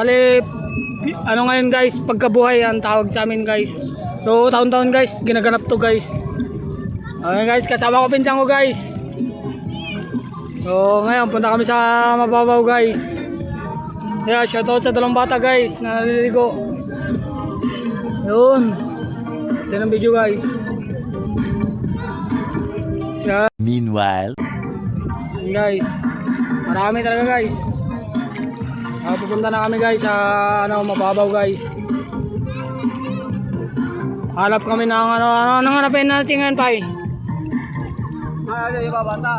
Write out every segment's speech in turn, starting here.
Bali, ano ngayon guys, pagkabuhay ang tawag sa amin guys. So taon-taon guys, ginaganap to guys. Okay guys, kasama ko pinsan ko guys. So ngayon, punta kami sa Mababaw guys. Yeah, shoutout sa dalawang bata guys na naliligo. Yun. Ito ang video guys. Yeah. Meanwhile, Guys, marami talaga guys. Pupunta na kami guys sa Mababaw guys. Hanap kami ng anong hanapin natin ngayon pa Yung mga bata,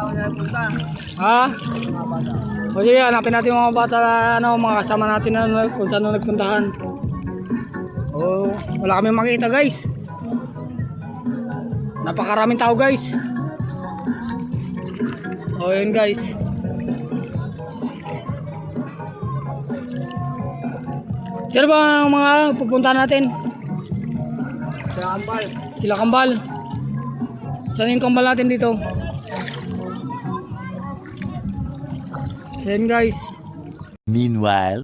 Ha? O sige, hanapin natin yung mga bata, mga kasama natin na kung saan nagpuntahan. Oh, wala kami makita guys. Napakaraming tao guys. Oh, yun guys. Sino ba ang mga pupuntahan natin? Sila Kambal. Saan yung kambal natin dito? Yan guys. meanwhile,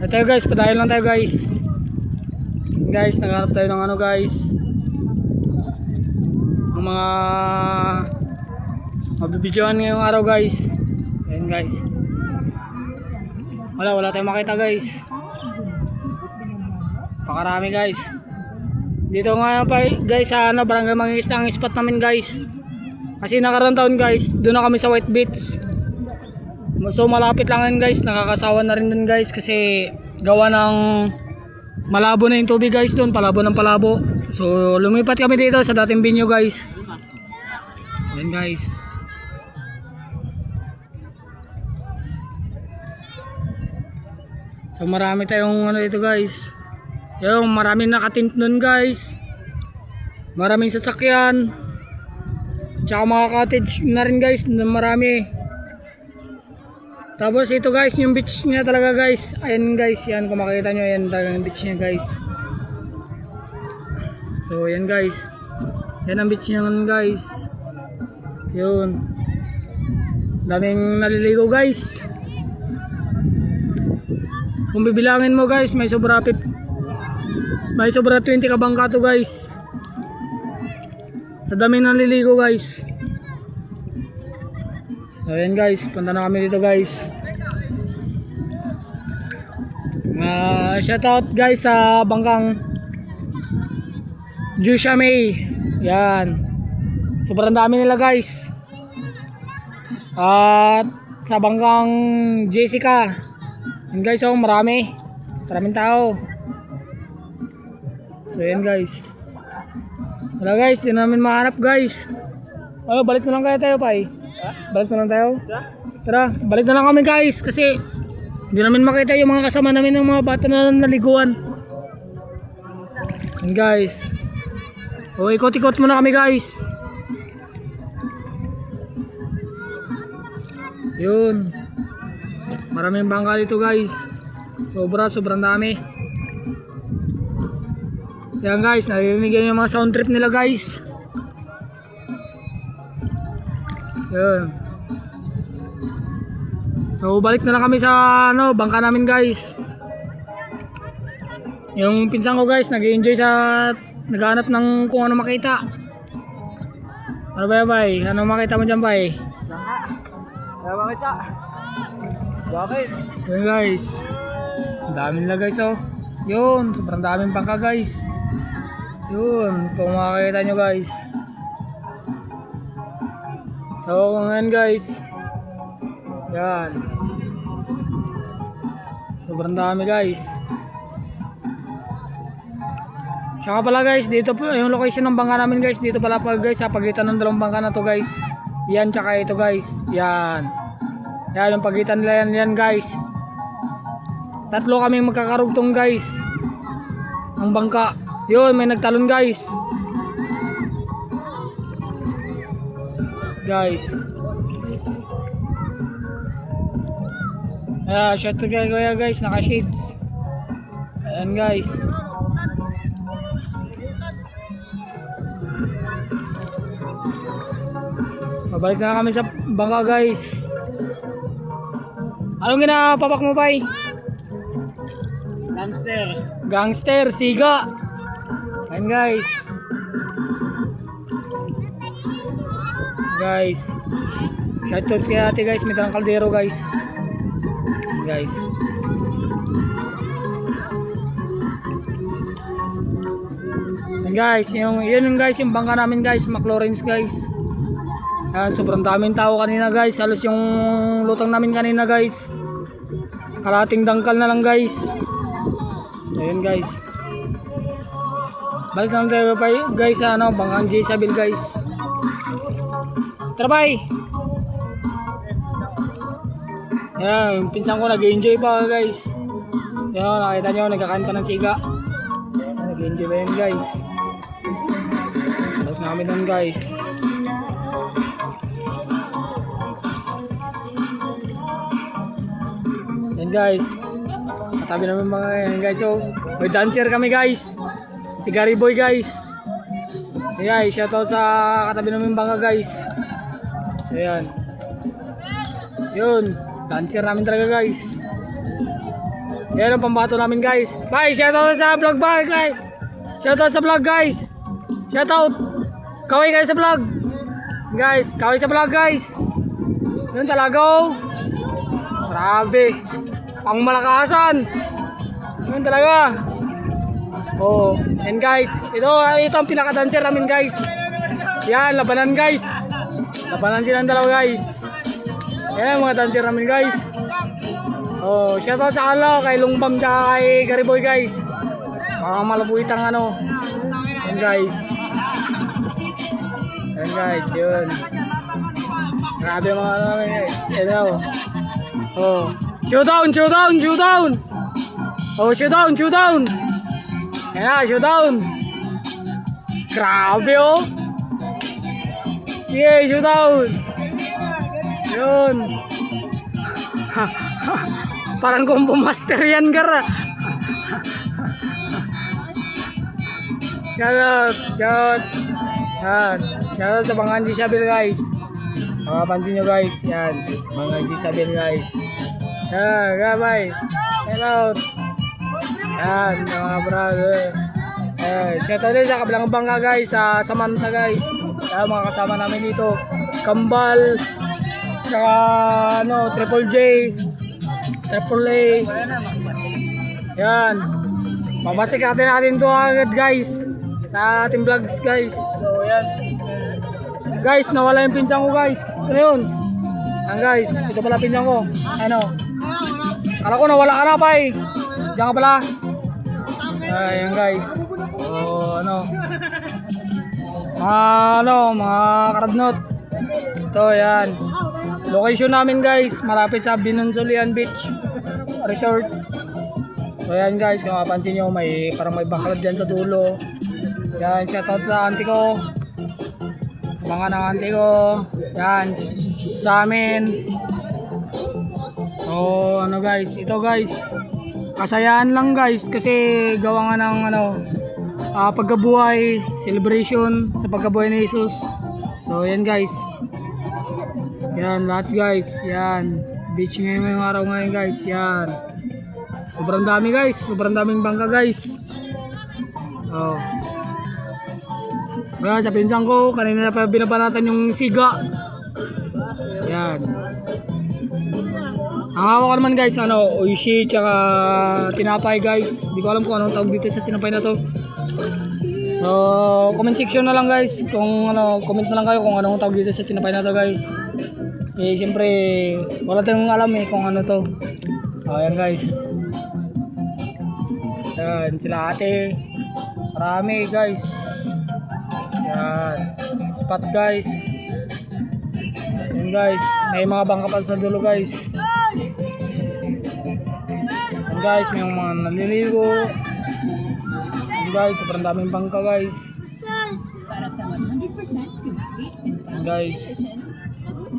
Ito guys, padayon lang tayo guys. Guys, naghanap tayo ng guys. Ang mga mabibidyoan ngayong araw guys. Ayan guys. Wala tayong makita guys. Pakarami guys. Dito nga pa guys sa Barangay Mangingisda ang spot namin guys. Kasi nakarang taon guys, doon na kami sa White Beach. So malapit lang yun guys, nakakasawa na rin dun guys kasi gawa ng malabo na yung tubig guys doon, palabo ng palabo. So lumipat kami dito sa dating venue guys. Yan guys. So marami tayong dito guys. Yung maraming nakatint nun guys. Maraming sasakyan. Tsaka mga cottage na rin guys, marami. Tapos ito guys, yung beach niya talaga guys. Ayan guys, yan kung makikita nyo, yan talaga yung beach niya guys. So yan guys. Yan ang beach niya guys. Yun. Daming naliligo guys. Kung bibilangin mo guys, may sobra 20 ka bangka to guys. Sa dami naliligo guys. So yan guys, punta na kami dito guys. Shoutout guys sa bangkang Jusha May. Yan. Sobrang dami nila guys. At sa bangkang Jessica. Yan guys, marami. Maraming tao. So yan guys. Wala guys, di namin mahanap guys. Balik na lang kaya tayo pa Balik na lang tayo. Tara, balik na lang kami guys kasi hindi namin makita yung mga kasama namin ng mga bata na naliguan. And guys, ikot-ikot muna kami guys. Yun. Maraming bangka dito guys. Sobrang dami. Yan guys, naririnig yan yung mga sound trip nila guys. Yun. So balik na lang kami sa bangka namin guys. Yung pinsan ko guys nag-enjoy sa naghahanap ng kung ano makita. Ano ba yan bay? Ano makita mo dyan bay? Kaya makita. Bakit? Yun guys. Ang dami nila guys Yun, sobrang daming bangka guys. Yun, kung makikita nyo guys. So ngayon guys, yan, sobrang dami guys. Siya nga pala guys, dito po yung location ng bangka namin guys. Dito pala guys sa pagitan ng dalawang bangka na to guys. Yan tsaka ito guys. Yan yung pagitan nila yan guys. Tatlo kami magkakarugtong guys. Ang bangka. Yun, may nagtalon guys. Guys. Shot to kaya guys, naka shades. Ayan guys. Pabalik na kami sa bangka guys. Anong ginapapak mo, Pai? Gangster. Gangster, siga. Ayan guys. Guys. Shoutout kay ate guys, Medrang Caldero guys. Guys. Ayan guys, yun guys, yung bangka namin guys, McLaurens guys. Ayan, sobrang daming tao kanina guys. Halos yung lutang namin kanina guys. Kalating dangkal na lang guys. Ayun guys. Balik lang tayo pa guys sa ano, Bangkang Jezabel guys. Tara bye. Ayan, yung pinsan ko nag-enjoy pa guys. Ayan, nakita nyo, nagkakain pa ng siga. Nag-enjoy pa yun guys. Balik namin nun guys. Ayan guys. Katabi namin mga yan guys. So, may dancer kami guys. Si Gary Boy guys. Ayan guys, shoutout sa katabi namin bangka guys. Ayan. Yun. Dancer namin talaga guys. Ayan ang pambato namin guys. Bye, shoutout sa vlog ba guys. Shoutout sa vlog guys. Shoutout. Kaway kayo sa vlog. Guys, kaway sa vlog guys. Yun talaga oh. Grabe. Pang malakasan. Yun talaga. Oh, and guys, ito ang pinaka-dancer namin guys. Yan, labanan guys. Labanan silang dalawa guys. Yan mga dancer namin guys. Oh, shoutout sa kanila kay Lungbam tsaka kay Gariboy guys. Mga malabuit ang ano. Yan guys. Yan guys, yun. Grabe mga ano namin guys. Yan o. Oh. Showdown, showdown, showdown. Oh, showdown, showdown. Yan na, showdown. Grabe oh. Sige, showdown. Yun. Parang combo master yan, gara. Shoutout, shout. Yan. Shoutout sa Bangkang Jezabel guys. Makapansin nyo guys. Yan. Bangkang Jezabel guys. Yan, bye. Shoutout. Yan, mga brother. Shoutout din sa kabilang bangka guys. Sa Samantha guys. Yan, mga kasama namin dito. Kambal. Tsaka ano, Triple J. Triple A. Yan. Mamasik natin to agad guys. Sa ating vlogs guys. So yan. Guys, nawala yung pinsan ko guys. Ano yun? Yan guys, ito pala pinsan ko. Ano? Kala ko nawala ka na pa eh. Diyan ka pala. Ayan guys. So ano? Mga karabnot. Ito yan. Location namin guys, malapit sa Binunsulian Beach Resort. So yan guys, kung mapansin nyo, parang may baklad dyan sa dulo. Yan, shoutout sa auntie ko. Mga ng auntie ko. Yan, sa amin. So ano guys, ito guys, kasayaan lang guys kasi gawa nga ng pagkabuhay, celebration sa pagkabuhay ni Jesus. So yan guys. Yan lahat guys, yan. Beach ngayon ngayong araw ngayon guys, yan. Sobrang dami guys, sobrang daming bangka guys. Oh. Yan, sa pinsan ko, kanina na pa binabanatan yung siga. Yan. Ang hawak ko naman guys, oishi tsaka tinapay guys. Hindi ko alam kung anong tawag dito sa tinapay na to. So, comment section na lang guys kung comment na lang kayo kung anong tawag dito sa tinapay na to guys. Eh, siyempre, wala tayong alam eh kung ano to. Ayan guys. Yan, sila ate. Marami guys. Yan. Spot guys. Yan guys. May mga bangka pa sa dulo guys. Yan guys, may mga naliligo. Yan guys, sobrang daming bangka guys. Yan guys.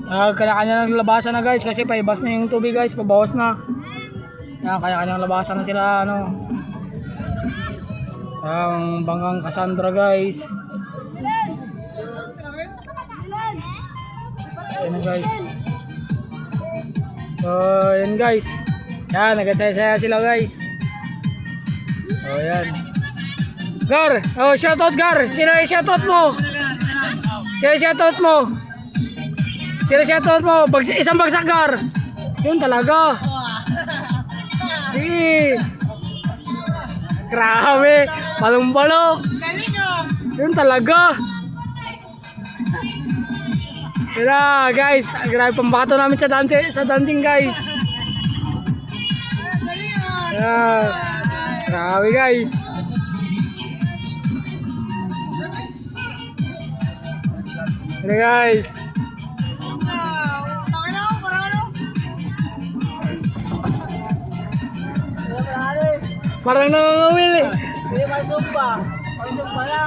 Kanya-kanya ng labasan na guys kasi paibas na yung tubig guys, pabawas na. Yan, kanya-kanyang labasan na sila ang Bangkang Cassandra guys. Yan guys. So yan guys. Yan, nagasaya-saya sila guys. Oh, yan. Gar! Oh, shoutout Gar! Sino yung shoutout mo? Sino yung shoutout mo? Sino yung shoutout mo? Isang bagsak Gar! Yun talaga. Sige. Grabe. Palong-palok. Yun talaga. Tira guys. Grabe pambato namin sa dancing guys. Yeah. Grabe guys. Tira guys. Parang nangangawil eh. Sige, pagsumba. Pagsumba na.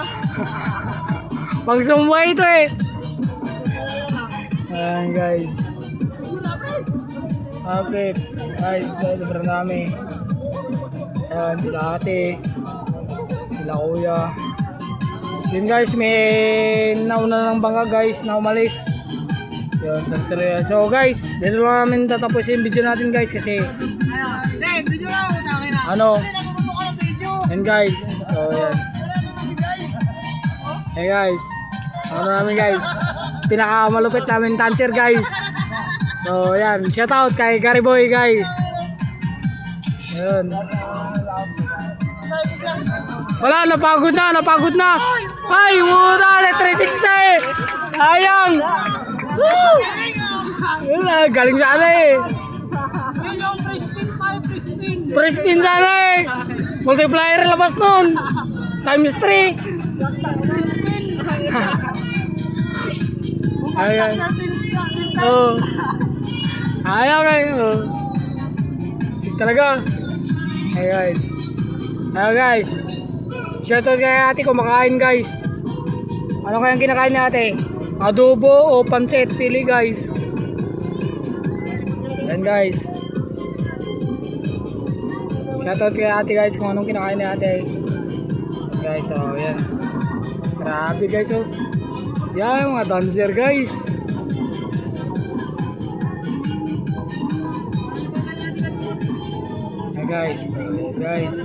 Pagsumba ito eh. Ayan guys. Kapit. Guys, sobrang dami. Ayan, sila ate. Sila kuya. Yun guys, may nauna ng bangka guys na umalis. Yun, so guys, dito lang namin tatapusin yung video natin guys kasi Video na, utangin na. ano, Nagugutok ka ng video. yun guys. So yan. Hey guys, ano namin guys, pinakamalupit namin dancer guys. So yan, shout out kay Gary Boy guys. Yun. Wala, napagod na. Ay, mura na 360. Sayang. Woo! Yun na, galing sana eh. Yun yung prespin. Prespin sana eh. Multiplier labas nun. Times 3. Ayan. Oh. Ayan eh. Sik talaga. Hey guys. Ayan guys. Shoutout kay ate kumakain guys. Ano kayang kinakain ni ate? Adobo o pancit? Pili guys. Ayan guys. Shoutout kay ate guys kung anong kinakain ni ate. Guys, oh yan. Grabe guys, oh. Yan mga dancer guys. Hey guys, guys.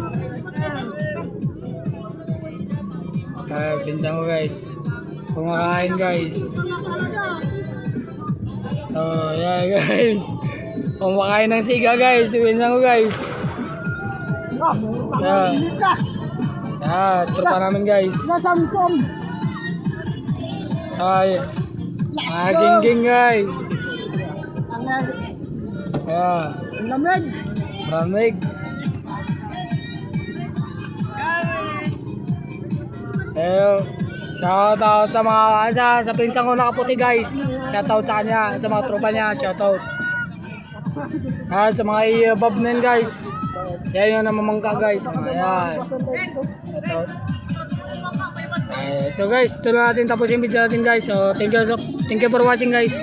Pinsan ko guys. Kumakain guys. Oh, yeah guys. Kumakain ng siga guys. Pinsan ko guys. Yeah. Yeah, tropa namin guys. Samsung. Ay. Gingging guys. Yeah. Lamig. Maramig. Eyo. Shout out sa mga sa pinsan ko nakaputi guys. Shout out sa kanya, sa mga tropa niya, shout out. Sa mga i-bob na yun guys. Yan yung namamangka guys. Ayan. Shout out. So guys, ito na natin tapos yung video natin guys. So thank you for watching guys.